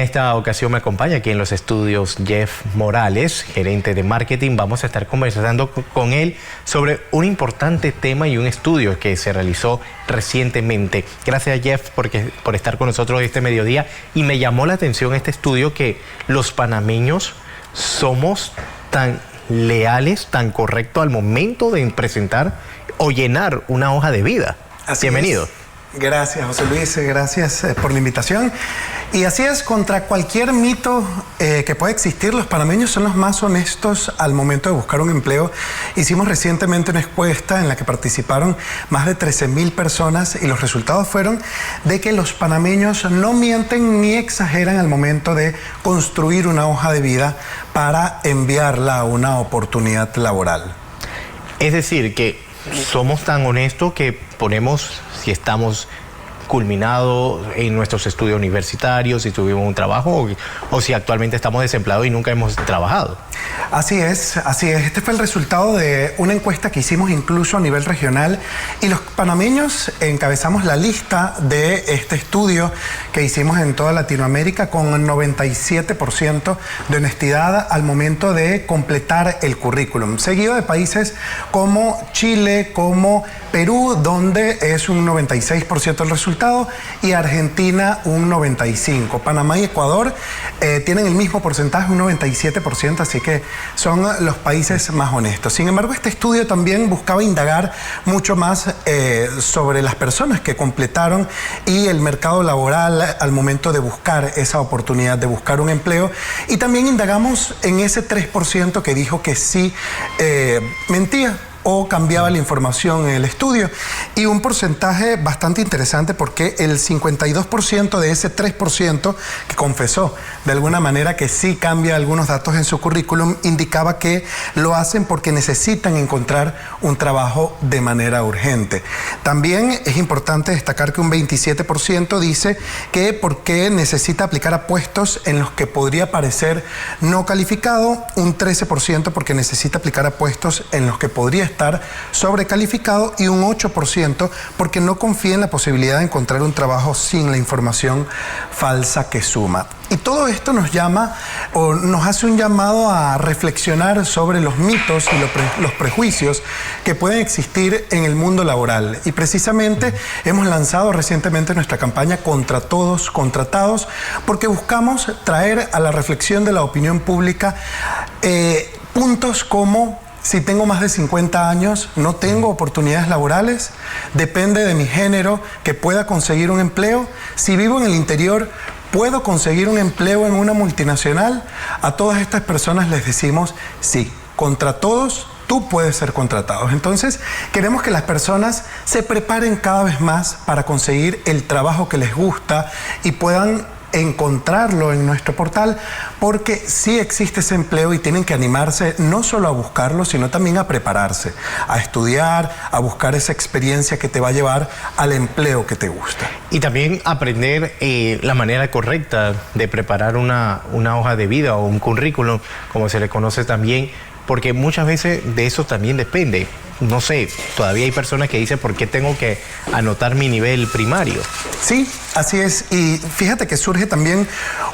En esta ocasión me acompaña aquí en los estudios Jeff Morales, gerente de marketing. Vamos a estar conversando con él sobre un importante tema y un estudio que se realizó recientemente. Gracias, Jeff, por estar con nosotros este mediodía. Y me llamó la atención este estudio que los panameños somos tan leales, tan correctos al momento de presentar o llenar una hoja de vida. Bienvenido. Gracias, José Luis, gracias por la invitación. Y así es, contra cualquier mito que pueda existir, los panameños son los más honestos al momento de buscar un empleo. Hicimos recientemente una encuesta en la que participaron más de 13,000 personas y los resultados fueron de que los panameños no mienten ni exageran al momento de construir una hoja de vida para enviarla a una oportunidad laboral. Es decir, que somos tan honestos que ponemos si estamos culminados en nuestros estudios universitarios, si tuvimos un trabajo o si actualmente estamos desempleados y nunca hemos trabajado. Así es, así es. Este fue el resultado de una encuesta que hicimos incluso a nivel regional y los panameños encabezamos la lista de este estudio que hicimos en toda Latinoamérica con un 97% de honestidad al momento de completar el currículum, seguido de países como Chile, como Perú, donde es un 96% el resultado, y Argentina un 95%. Panamá y Ecuador tienen el mismo porcentaje, un 97%, así que son los países más honestos. Sin embargo, este estudio también buscaba indagar mucho más sobre las personas que completaron y el mercado laboral al momento de buscar esa oportunidad, de buscar un empleo. Y también indagamos en ese 3% que dijo que sí mentía o cambiaba la información en el estudio, y un porcentaje bastante interesante porque el 52% de ese 3% que confesó de alguna manera que sí cambia algunos datos en su currículum indicaba que lo hacen porque necesitan encontrar un trabajo de manera urgente. También es importante destacar que un 27% dice que porque necesita aplicar a puestos en los que podría parecer no calificado, un 13% porque necesita aplicar a puestos en los que podría estar sobrecalificado y un 8% porque no confía en la posibilidad de encontrar un trabajo sin la información falsa que suma. Y todo esto nos llama o nos hace un llamado a reflexionar sobre los mitos y los prejuicios que pueden existir en el mundo laboral. Y precisamente hemos lanzado recientemente nuestra campaña Contra Todos, Contratados, porque buscamos traer a la reflexión de la opinión pública puntos como: si tengo más de 50 años, no tengo oportunidades laborales, depende de mi género que pueda conseguir un empleo, si vivo en el interior, ¿puedo conseguir un empleo en una multinacional? A todas estas personas les decimos sí, contra todos, tú puedes ser contratado. Entonces, queremos que las personas se preparen cada vez más para conseguir el trabajo que les gusta y puedan encontrarlo en nuestro portal, porque sí existe ese empleo y tienen que animarse no solo a buscarlo, sino también a prepararse, a estudiar, a buscar esa experiencia que te va a llevar al empleo que te gusta. Y también aprender la manera correcta de preparar una hoja de vida o un currículum, como se le conoce también, porque muchas veces de eso también depende. No sé, todavía hay personas que dicen ¿por qué tengo que anotar mi nivel primario? Sí, así es. Y fíjate que surge también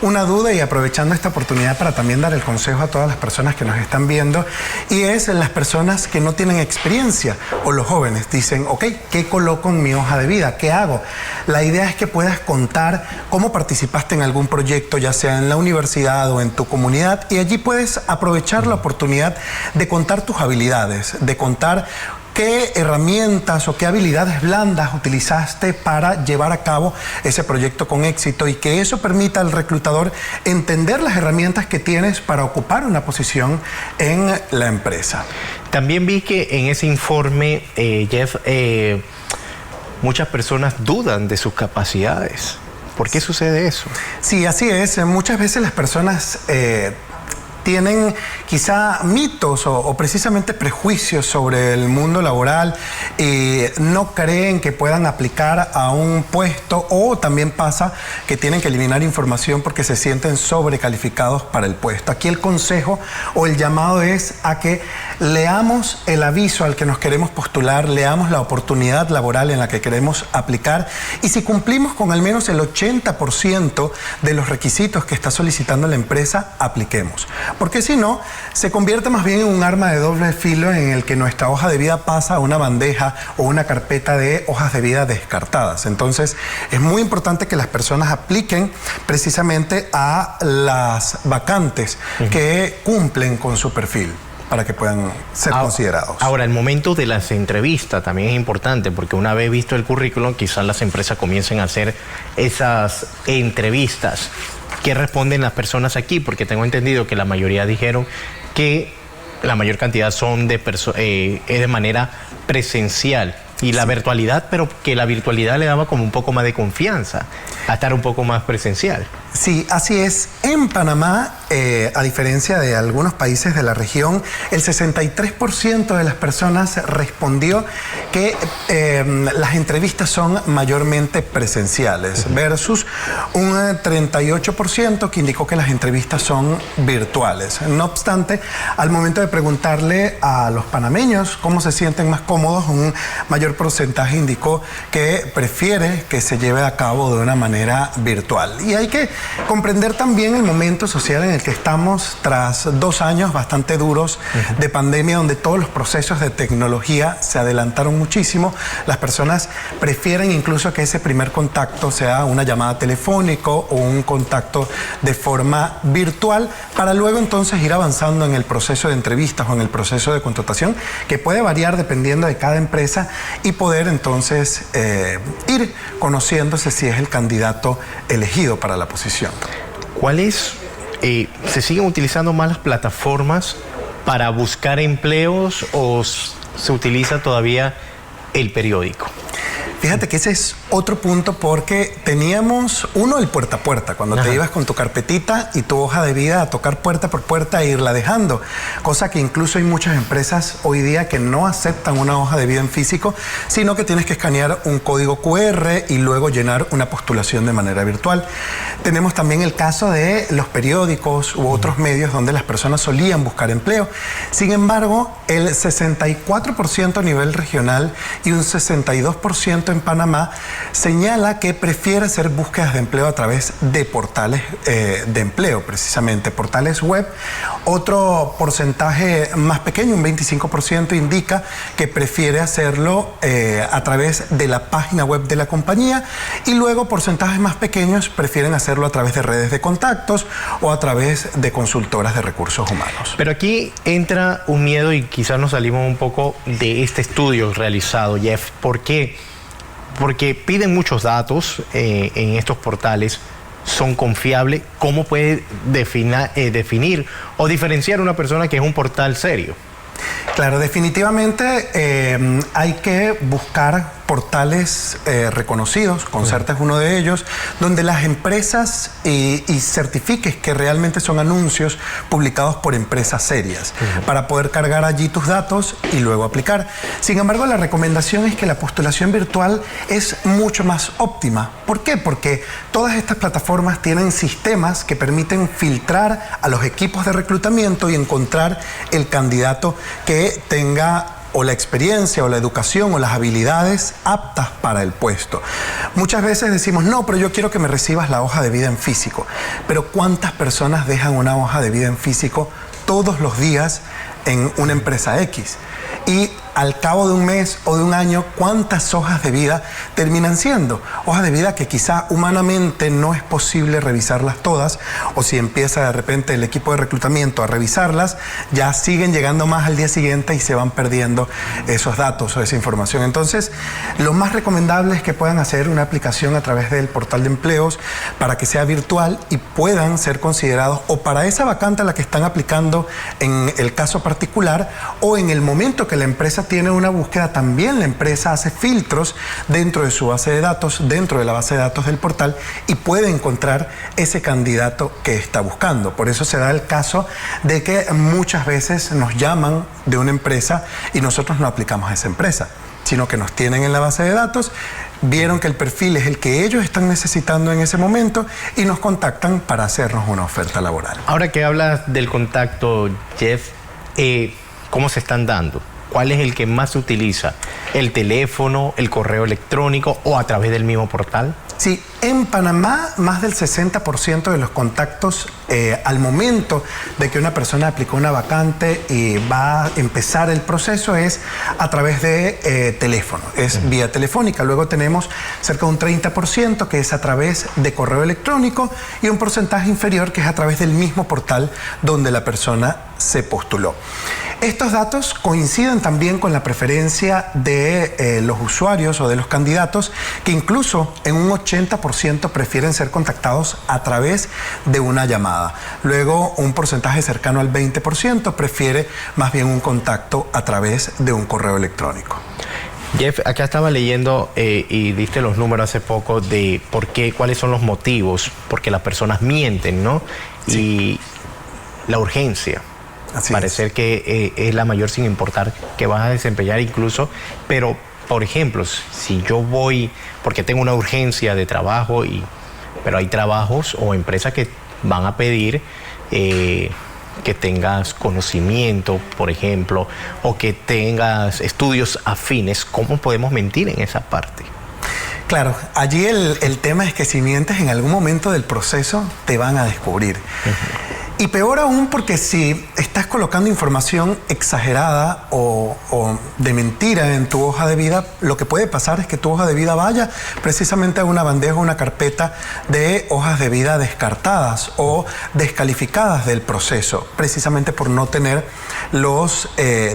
una duda, y aprovechando esta oportunidad para también dar el consejo a todas las personas que nos están viendo, y es las personas que no tienen experiencia o los jóvenes dicen, ok, ¿qué coloco en mi hoja de vida? ¿Qué hago? La idea es que puedas contar cómo participaste en algún proyecto, ya sea en la universidad o en tu comunidad, y allí puedes aprovechar la oportunidad de contar tus habilidades, de contar qué herramientas o qué habilidades blandas utilizaste para llevar a cabo ese proyecto con éxito, y que eso permita al reclutador entender las herramientas que tienes para ocupar una posición en la empresa. También vi que en ese informe, Jeff, muchas personas dudan de sus capacidades. ¿Por qué sucede eso? Sí, así es. Muchas veces las personas tienen quizá mitos o precisamente prejuicios sobre el mundo laboral y no creen que puedan aplicar a un puesto, o también pasa que tienen que eliminar información porque se sienten sobrecalificados para el puesto. Aquí el consejo o el llamado es a que leamos el aviso al que nos queremos postular, leamos la oportunidad laboral en la que queremos aplicar, y si cumplimos con al menos el 80% de los requisitos que está solicitando la empresa, apliquemos. Porque si no, se convierte más bien en un arma de doble filo en el que nuestra hoja de vida pasa a una bandeja o una carpeta de hojas de vida descartadas. Entonces, es muy importante que las personas apliquen precisamente a las vacantes que cumplen con su perfil, para que puedan ser considerados. Ahora, el momento de las entrevistas también es importante, porque una vez visto el currículum, quizás las empresas comiencen a hacer esas entrevistas. ¿Qué responden las personas aquí? Porque tengo entendido que la mayoría dijeron que la mayor cantidad son de manera presencial. Y la virtualidad, pero que la virtualidad le daba como un poco más de confianza a estar un poco más presencial. Sí, así es. En Panamá, a diferencia de algunos países de la región, el 63% de las personas respondió que las entrevistas son mayormente presenciales, versus un 38% que indicó que las entrevistas son virtuales. No obstante, al momento de preguntarle a los panameños cómo se sienten más cómodos, un mayor porcentaje indicó que prefiere que se lleve a cabo de una manera virtual. Y hay que comprender también el momento social en el que estamos tras 2 años bastante duros de pandemia, donde todos los procesos de tecnología se adelantaron muchísimo. Las personas prefieren incluso que ese primer contacto sea una llamada telefónica o un contacto de forma virtual, para luego entonces ir avanzando en el proceso de entrevistas o en el proceso de contratación, que puede variar dependiendo de cada empresa, y poder entonces ir conociéndose si es el candidato elegido para la posición. ¿Cuáles se siguen utilizando más las plataformas para buscar empleos, o se utiliza todavía el periódico? Fíjate que ese es otro punto, porque teníamos el puerta a puerta, cuando te ibas con tu carpetita y tu hoja de vida a tocar puerta por puerta e irla dejando, cosa que incluso hay muchas empresas hoy día que no aceptan una hoja de vida en físico, sino que tienes que escanear un código QR y luego llenar una postulación de manera virtual. Tenemos también el caso de los periódicos u otros medios donde las personas solían buscar empleo. Sin embargo, el 64% a nivel regional y un 62% en Panamá señala que prefiere hacer búsquedas de empleo a través de portales de empleo, precisamente portales web. Otro porcentaje más pequeño, un 25%, indica que prefiere hacerlo a través de la página web de la compañía, y luego porcentajes más pequeños prefieren hacerlo a través de redes de contactos o a través de consultoras de recursos humanos. Pero aquí entra un miedo, y quizás nos salimos un poco de este estudio realizado, Jeff. ¿Por qué? Porque piden muchos datos en estos portales. ¿Son confiables? ¿Cómo puede definir o diferenciar una persona que es un portal serio? Claro, definitivamente hay que buscar portales reconocidos, Concerta es uno de ellos, donde las empresas y certifiques que realmente son anuncios publicados por empresas serias, para poder cargar allí tus datos y luego aplicar. Sin embargo, la recomendación es que la postulación virtual es mucho más óptima. ¿Por qué? Porque todas estas plataformas tienen sistemas que permiten filtrar a los equipos de reclutamiento y encontrar el candidato que tenga o la experiencia o la educación o las habilidades aptas para el puesto. Muchas veces decimos, no, pero yo quiero que me recibas la hoja de vida en físico. Pero ¿cuántas personas dejan una hoja de vida en físico todos los días en una empresa X? Y al cabo de un mes o de un año, ¿cuántas hojas de vida terminan siendo? Hojas de vida que quizá humanamente no es posible revisarlas todas, o si empieza de repente el equipo de reclutamiento a revisarlas, ya siguen llegando más al día siguiente y se van perdiendo esos datos o esa información. Entonces, lo más recomendable es que puedan hacer una aplicación a través del portal de empleos para que sea virtual y puedan ser considerados o para esa vacante a la que están aplicando en el caso particular, o en el momento que la empresa tiene una búsqueda, también la empresa hace filtros dentro de su base de datos, dentro de la base de datos del portal, y puede encontrar ese candidato que está buscando. Por eso se da el caso de que muchas veces nos llaman de una empresa y nosotros no aplicamos a esa empresa, sino que nos tienen en la base de datos, vieron que el perfil es el que ellos están necesitando en ese momento y nos contactan para hacernos una oferta laboral. Ahora que hablas del contacto, Jeff, ¿cómo se están dando? ¿Cuál es el que más se utiliza? ¿El teléfono, el correo electrónico o a través del mismo portal? Sí, en Panamá más del 60% de los contactos al momento de que una persona aplicó una vacante y va a empezar el proceso es a través de teléfono, es vía telefónica. Luego tenemos cerca de un 30% que es a través de correo electrónico y un porcentaje inferior que es a través del mismo portal donde la persona se postuló. Estos datos coinciden también con la preferencia de los usuarios o de los candidatos, que incluso en un 80% prefieren ser contactados a través de una llamada. Luego, un porcentaje cercano al 20% prefiere más bien un contacto a través de un correo electrónico. Jeff, acá estaba leyendo y diste los números hace poco de por qué, cuáles son los motivos, porque las personas mienten, ¿no? Sí. Y la urgencia. Así Parecer es. Que es la mayor sin importar que vas a desempeñar incluso, pero por ejemplo, si yo voy porque tengo una urgencia de trabajo, pero hay trabajos o empresas que van a pedir que tengas conocimiento, por ejemplo, o que tengas estudios afines, ¿cómo podemos mentir en esa parte? Claro, allí el tema es que si mientes en algún momento del proceso te van a descubrir. Y peor aún porque si estás colocando información exagerada o de mentira en tu hoja de vida, lo que puede pasar es que tu hoja de vida vaya precisamente a una bandeja o una carpeta de hojas de vida descartadas o descalificadas del proceso, precisamente por no tener los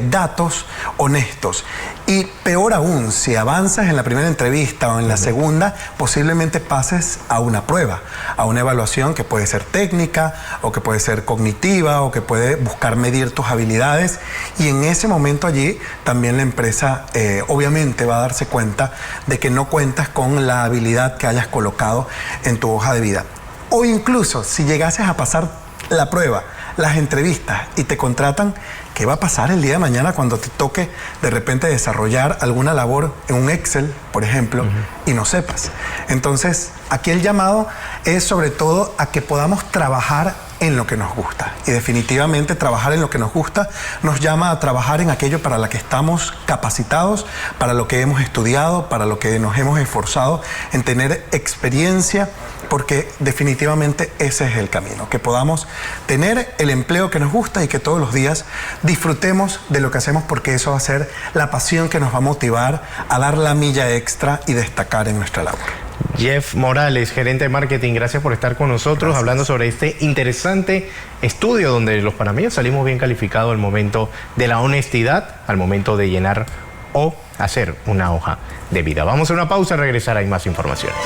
datos honestos. Y peor aún, si avanzas en la primera entrevista o en la segunda, posiblemente pases a una prueba, a una evaluación que puede ser técnica o que puede ser cognitiva o que puede buscar medir tus habilidades, y en ese momento allí también la empresa obviamente va a darse cuenta de que no cuentas con la habilidad que hayas colocado en tu hoja de vida. O incluso si llegases a pasar la prueba, las entrevistas y te contratan, ¿qué va a pasar el día de mañana cuando te toque de repente desarrollar alguna labor en un Excel, por ejemplo, y no sepas? Entonces, aquí el llamado es sobre todo a que podamos trabajar en lo que nos gusta. Y definitivamente trabajar en lo que nos gusta nos llama a trabajar en aquello para lo que estamos capacitados, para lo que hemos estudiado, para lo que nos hemos esforzado en tener experiencia, porque definitivamente ese es el camino, que podamos tener el empleo que nos gusta y que todos los días disfrutemos de lo que hacemos, porque eso va a ser la pasión que nos va a motivar a dar la milla extra y destacar en nuestra labor. Jeff Morales, gerente de marketing, gracias por estar con nosotros. Gracias. Hablando sobre este interesante estudio donde los panameños salimos bien calificados al momento de la honestidad, al momento de llenar o hacer una hoja de vida. Vamos a una pausa, regresar, hay más informaciones.